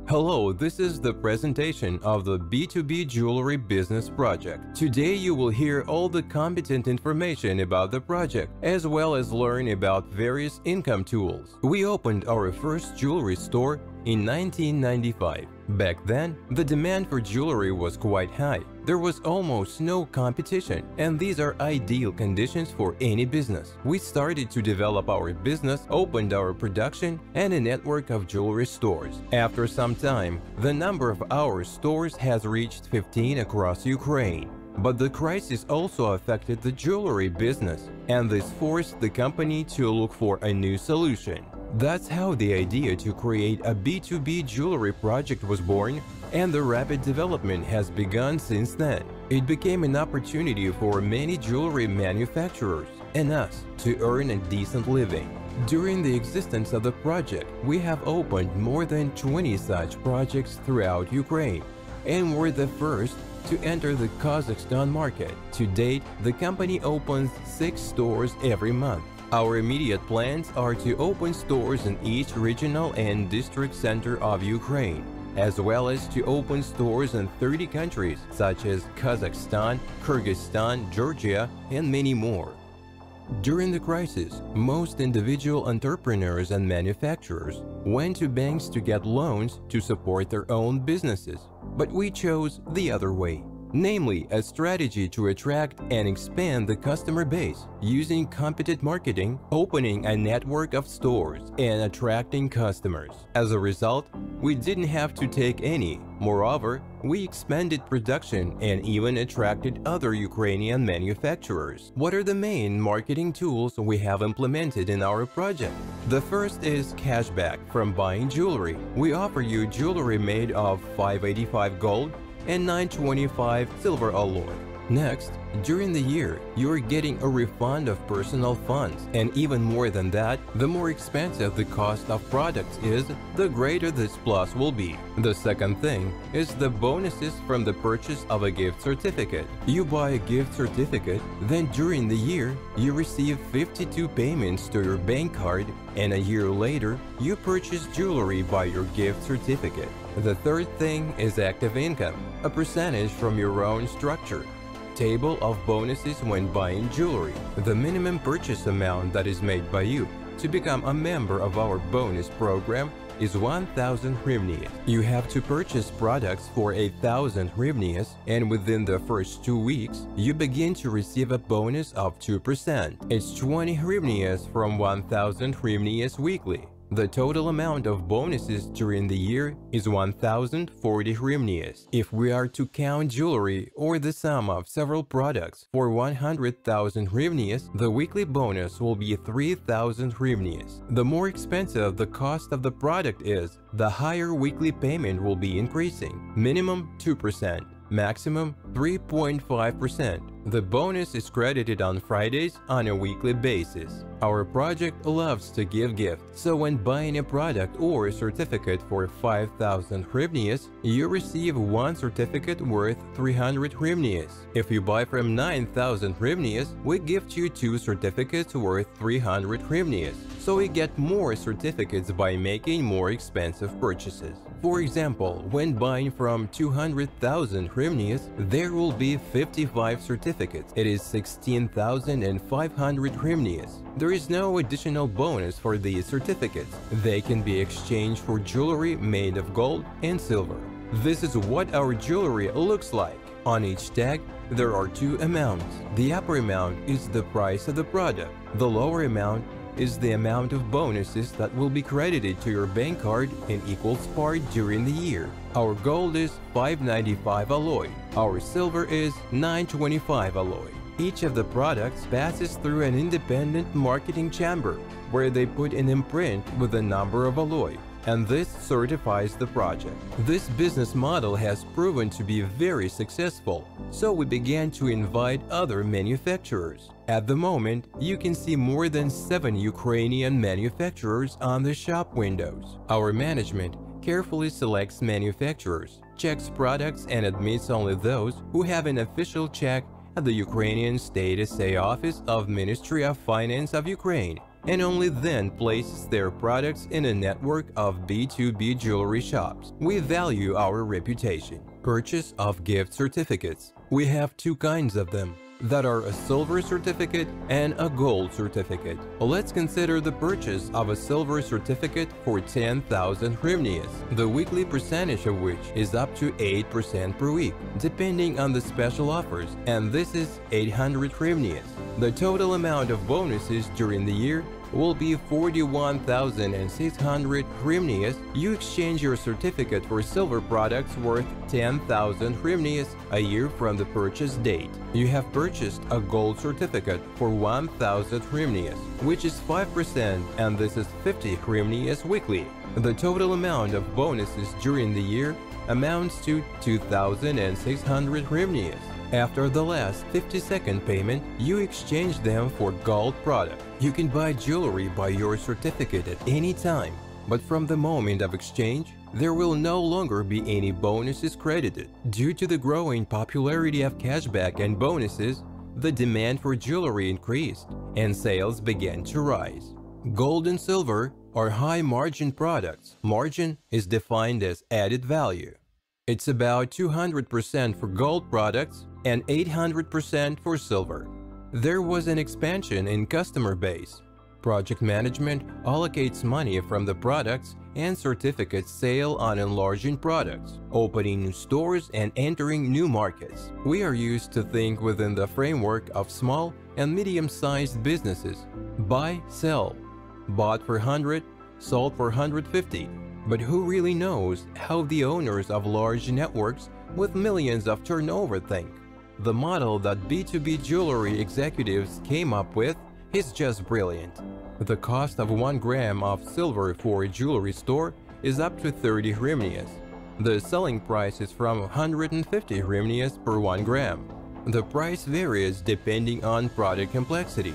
Hello, this is the presentation of the B2B Jewelry business project. Today you will hear all the competent information about the project, as well as learn about various income tools. We opened our first jewelry store in 1995. Back then, the demand for jewelry was quite high. There was almost no competition, and these are ideal conditions for any business. We started to develop our business, opened our production, and a network of jewelry stores. After some time, the number of our stores has reached 15 across Ukraine. But the crisis also affected the jewelry business, and this forced the company to look for a new solution. That's how the idea to create a B2B jewelry project was born, and the rapid development has begun since then. It became an opportunity for many jewelry manufacturers and us to earn a decent living. During the existence of the project, we have opened more than 20 such projects throughout Ukraine, and we're the first to enter the Kazakhstan market. To date, the company opens 6 stores every month. Our immediate plans are to open stores in each regional and district center of Ukraine, as well as to open stores in 30 countries such as Kazakhstan, Kyrgyzstan, Georgia, and many more. During the crisis, most individual entrepreneurs and manufacturers went to banks to get loans to support their own businesses, but we chose the other way. Namely, a strategy to attract and expand the customer base using competent marketing, opening a network of stores, and attracting customers. As a result, we didn't have to take any. Moreover, we expanded production and even attracted other Ukrainian manufacturers. What are the main marketing tools we have implemented in our project? The first is cashback from buying jewelry. We offer you jewelry made of 585 gold and 925 silver alloy. Next, during the year, you're getting a refund of personal funds, and even more than that, the more expensive the cost of products is, the greater this plus will be. The second thing is the bonuses from the purchase of a gift certificate. You buy a gift certificate, then during the year, you receive 52 payments to your bank card, and a year later, you purchase jewelry by your gift certificate. The third thing is active income, a percentage from your own structure. Table of bonuses when buying jewelry. The minimum purchase amount that is made by you to become a member of our bonus program is 1,000 hryvnias. You have to purchase products for 1,000 hryvnias, and within the first 2 weeks, you begin to receive a bonus of 2%. It's 20 hryvnias from 1,000 hryvnias weekly. The total amount of bonuses during the year is 1,040 hryvnias. If we are to count jewelry or the sum of several products for 100,000 hryvnias, the weekly bonus will be 3,000 hryvnias. The more expensive the cost of the product is, the higher weekly payment will be increasing. Minimum 2%. Maximum 3.5%. The bonus is credited on Fridays on a weekly basis. Our project loves to give gifts, so when buying a product or a certificate for 5,000 hryvnias, you receive one certificate worth 300 hryvnias. If you buy from 9,000 hryvnias, we gift you 2 certificates worth 300 hryvnias, so we get more certificates by making more expensive purchases. For example, when buying from 200,000 hryvnias, there will be 55 certificates. It is 16,500 hryvnias. There is no additional bonus for these certificates. They can be exchanged for jewelry made of gold and silver. This is what our jewelry looks like. On each tag, there are 2 amounts. The upper amount is the price of the product. The lower amount is the amount of bonuses that will be credited to your bank card in equal part during the year. Our gold is 595 alloy. Our silver is 925 alloy. Each of the products passes through an independent marketing chamber, where they put an imprint with the number of alloy, and this certifies the project. This business model has proven to be very successful, so we began to invite other manufacturers. At the moment, you can see more than 7 Ukrainian manufacturers on the shop windows. Our management carefully selects manufacturers, checks products, and admits only those who have an official check at the Ukrainian State SA Office of Ministry of Finance of Ukraine. and only then places their products in a network of B2B jewelry shops. We value our reputation. Purchase of gift certificates. We have two kinds of them, that are a silver certificate and a gold certificate. Let's consider the purchase of a silver certificate for 10,000 hryvnias, the weekly percentage of which is up to 8% per week, depending on the special offers, and this is 800 hryvnias. The total amount of bonuses during the year will be 41,600 hryvnias. You exchange your certificate for silver products worth 10,000 hryvnias a year from the purchase date. You have purchased a gold certificate for 1,000 hryvnias, which is 5%, and this is 50 hryvnias weekly. The total amount of bonuses during the year amounts to 2,600 hryvnias. After the last 50-second payment, you exchange them for gold product. You can buy jewelry by your certificate at any time, but from the moment of exchange, there will no longer be any bonuses credited. Due to the growing popularity of cashback and bonuses, the demand for jewelry increased and sales began to rise. Gold and silver are high-margin products. Margin is defined as added value. It's about 200% for gold products and 800% for silver. There was an expansion in customer base. Project management allocates money from the products and certificates sale on enlarging products, opening new stores and entering new markets. We are used to think within the framework of small and medium-sized businesses. Buy, sell. Bought for 100, sold for 150. But who really knows how the owners of large networks with millions of turnover think? The model that B2B jewelry executives came up with is just brilliant. The cost of 1 gram of silver for a jewelry store is up to 30 hryvnias. The selling price is from 150 hryvnias per 1 gram. The price varies depending on product complexity.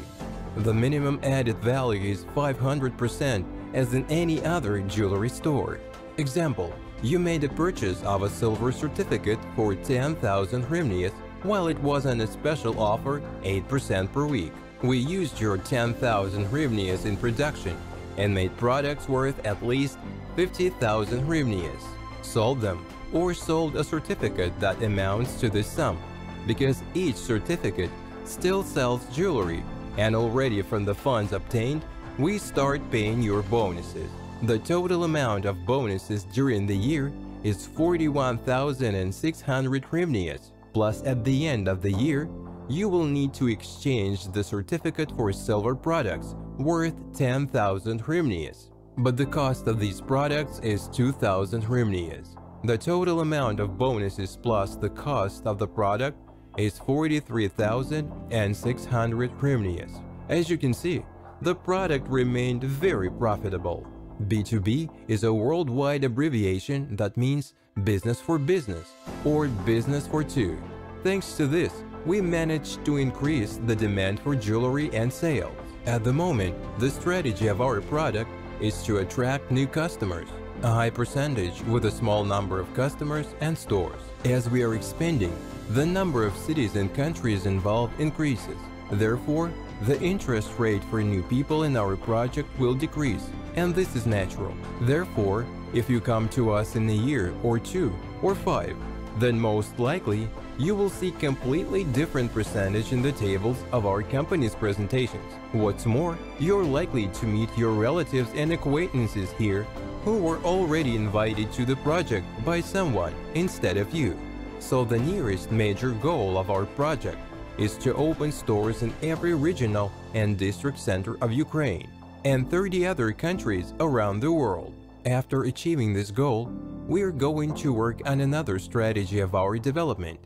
The minimum added value is 500% as in any other jewelry store. Example, you made a purchase of a silver certificate for 10,000 hryvnias while it was on a special offer 8% per week. We used your 10,000 hryvnias in production and made products worth at least 50,000 hryvnias. Sold them or sold a certificate that amounts to this sum, because each certificate still sells jewelry, and already from the funds obtained, we start paying your bonuses. The total amount of bonuses during the year is 41,600 hryvnias, plus at the end of the year, you will need to exchange the certificate for silver products worth 10,000 hryvnias. But the cost of these products is 2,000 hryvnias. The total amount of bonuses plus the cost of the product is 43,600 hryvnias. As you can see, the product remained very profitable. B2B is a worldwide abbreviation that means business for business or business for two. Thanks to this, we managed to increase the demand for jewelry and sales. At the moment, the strategy of our product is to attract new customers, a high percentage with a small number of customers and stores. As we are expanding, the number of cities and countries involved increases. Therefore, the interest rate for new people in our project will decrease, and this is natural. Therefore, if you come to us in a year or 2 or 5, then most likely you will see completely different percentage in the tables of our company's presentations. What's more, you're likely to meet your relatives and acquaintances here who were already invited to the project by someone instead of you. So the nearest major goal of our project is to open stores in every regional and district center of Ukraine and 30 other countries around the world. After achieving this goal, we are going to work on another strategy of our development: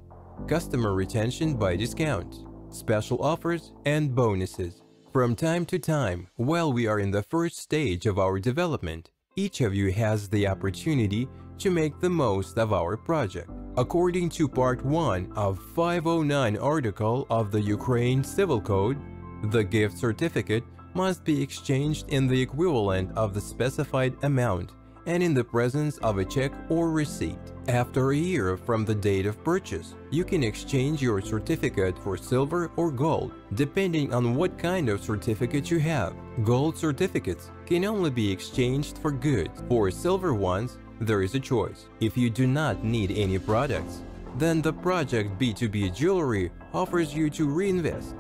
customer retention by discounts, special offers, and bonuses. From time to time, while we are in the first stage of our development, each of you has the opportunity to make the most of our project. According to Part 1 of 509 article of the Ukraine Civil Code, the gift certificate must be exchanged in the equivalent of the specified amount and in the presence of a check or receipt. After a year from the date of purchase, you can exchange your certificate for silver or gold, depending on what kind of certificate you have. Gold certificates can only be exchanged for goods. For silver ones, there is a choice. If you do not need any products, then the project B2B Jewelry offers you to reinvest.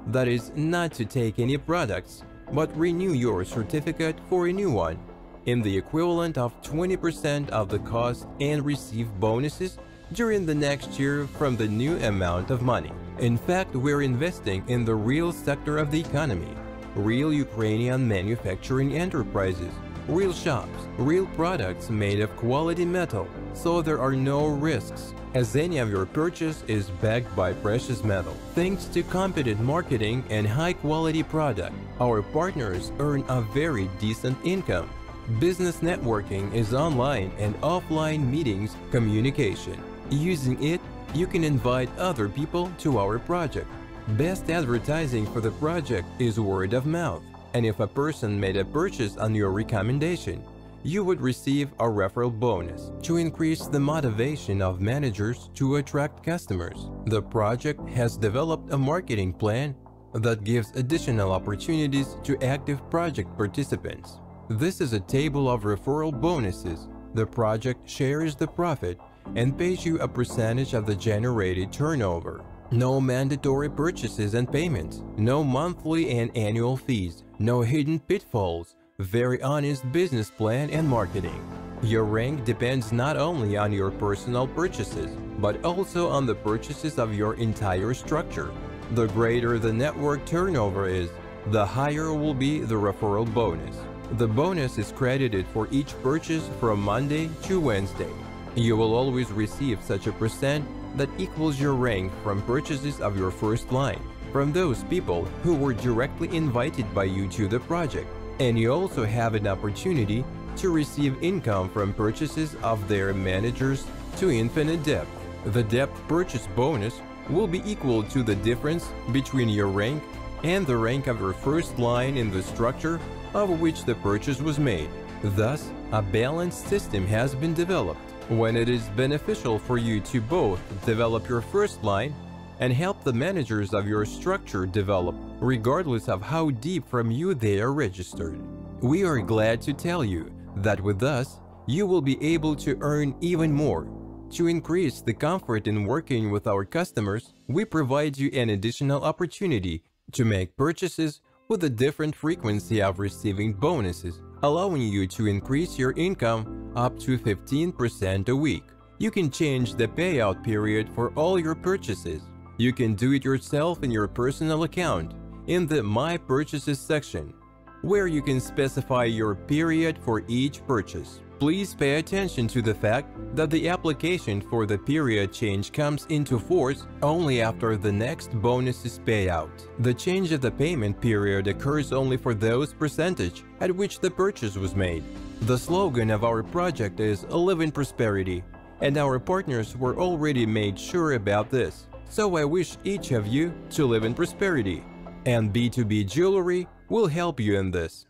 That is, not to take any products, but renew your certificate for a new one in the equivalent of 20% of the cost and receive bonuses during the next year from the new amount of money. In fact, we're investing in the real sector of the economy, real Ukrainian manufacturing enterprises, real shops, real products made of quality metal, so there are no risks, as any of your purchase is backed by precious metal. Thanks to competent marketing and high-quality product, our partners earn a very decent income. Business networking is online and offline meetings communication. Using it, you can invite other people to our project. Best advertising for the project is word of mouth, and if a person made a purchase on your recommendation, you would receive a referral bonus. To increase the motivation of managers to attract customers, the project has developed a marketing plan that gives additional opportunities to active project participants. This is a table of referral bonuses. The project shares the profit and pays you a percentage of the generated turnover. No mandatory purchases and payments, no monthly and annual fees, no hidden pitfalls, very honest business plan and marketing. Your rank depends not only on your personal purchases, but also on the purchases of your entire structure. The greater the network turnover is, the higher will be the referral bonus. The bonus is credited for each purchase from Monday to Wednesday. You will always receive such a percent that equals your rank from purchases of your first line, from those people who were directly invited by you to the project. And you also have an opportunity to receive income from purchases of their managers to infinite depth. The depth purchase bonus will be equal to the difference between your rank and the rank of your first line in the structure of which the purchase was made. Thus, a balanced system has been developed. When it is beneficial for you to both develop your first line and help the managers of your structure develop, regardless of how deep from you they are registered. We are glad to tell you that with us, you will be able to earn even more. To increase the comfort in working with our customers, we provide you an additional opportunity to make purchases with a different frequency of receiving bonuses, allowing you to increase your income up to 15% a week. You can change the payout period for all your purchases. You can do it yourself in your personal account in the My Purchases section, where you can specify your period for each purchase. Please pay attention to the fact that the application for the period change comes into force only after the next bonus's payout. The change of the payment period occurs only for those percentage at which the purchase was made. The slogan of our project is "Live in Prosperity," and our partners were already made sure about this. So I wish each of you to live in prosperity, and B2B Jewelry will help you in this.